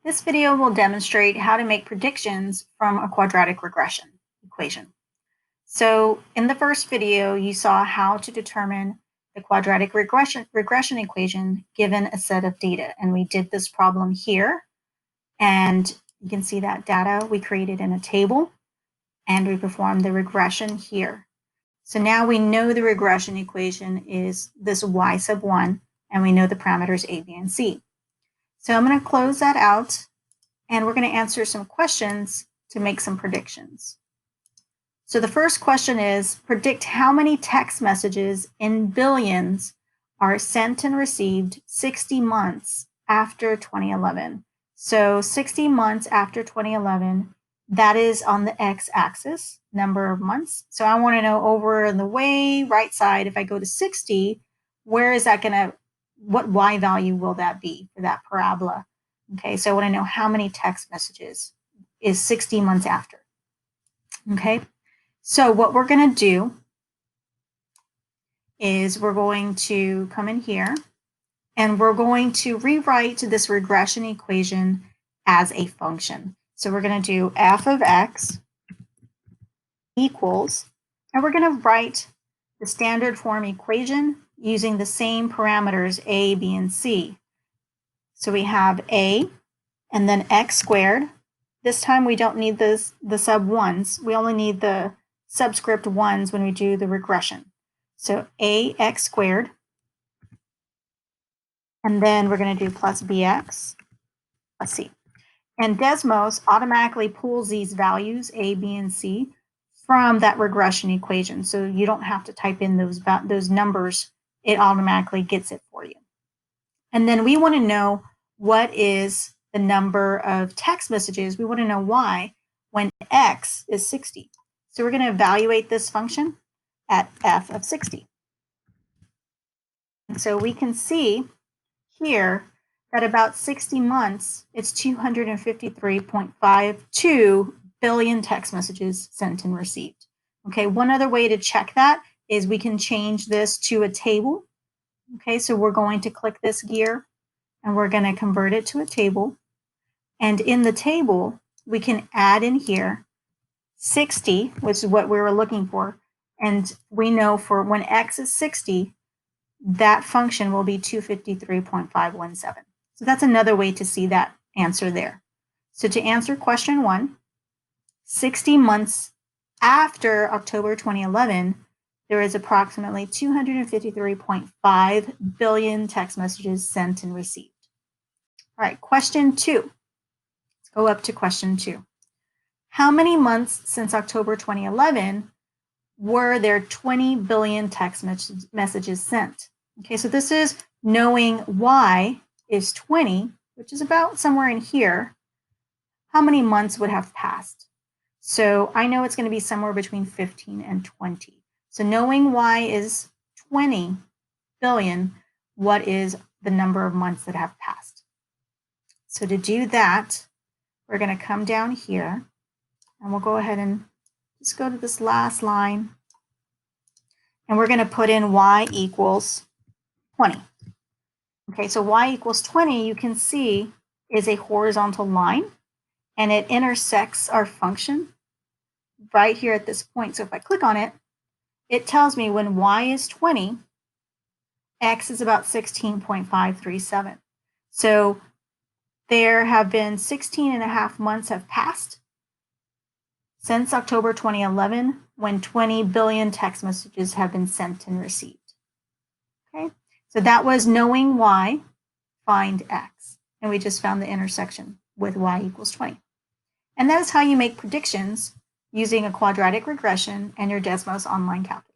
This video will demonstrate how to make predictions from a quadratic regression equation. So in the first video, you saw how to determine the quadratic regression equation given a set of data. And we did this problem here. And you can see that data we created in a table, and we performed the regression here. So now we know the regression equation is this y sub 1, and we know the parameters a, b, and c. So I'm going to close that out, and we're going to answer some questions to make some predictions. So the first question is, predict how many text messages in billions are sent and received 60 months after 2011. So 60 months after 2011, that is on the x-axis, number of months. So I want to know over in the way right side, if I go to 60, where is that going to, what y value will that be for that parabola? Okay, so I want to know how many text messages is 60 months after. Okay, so what we're going to do is we're going to come in here and we're going to rewrite this regression equation as a function. So we're going to do f of x equals, and we're going to write the standard form equation using the same parameters a, b, and c. So we have a and then x squared. This time we don't need the sub ones. We only need the subscript ones when we do the regression. So ax squared. And then we're going to do plus bx plus c. And Desmos automatically pulls these values, a, b, and c, from that regression equation. So you don't have to type in those numbers. It automatically gets it for you. And then we want to know what is the number of text messages. We want to know y when x is 60. So we're going to evaluate this function at f of 60. And so we can see here that about 60 months, it's 253.52 billion text messages sent and received. Okay, one other way to check that is we can change this to a table. Okay, so we're going to click this gear and we're going to convert it to a table. And in the table, we can add in here 60, which is what we were looking for. And we know for when x is 60, that function will be 253.517. So that's another way to see that answer there. So to answer question 1, 60 months after October 2011, there is approximately 253.5 billion text messages sent and received. All right, question 2. Let's go up to question 2. How many months since October 2011 were there 20 billion text messages sent? Okay, so this is knowing y is 20, which is about somewhere in here. How many months would have passed? So I know it's going to be somewhere between 15 and 20. So knowing y is 20 billion, what is the number of months that have passed? So to do that, we're going to come down here and we'll go ahead and just go to this last line. And we're going to put in y equals 20. Okay, so y equals 20, you can see, is a horizontal line, and it intersects our function right here at this point. So if I click on it, it tells me when y is 20, x is about 16.537. So there have been 16 and a half months have passed since October 2011 when 20 billion text messages have been sent and received. Okay, so that was knowing y, find x. And we just found the intersection with y equals 20. And that is how you make predictions using a quadratic regression and your Desmos online calculator.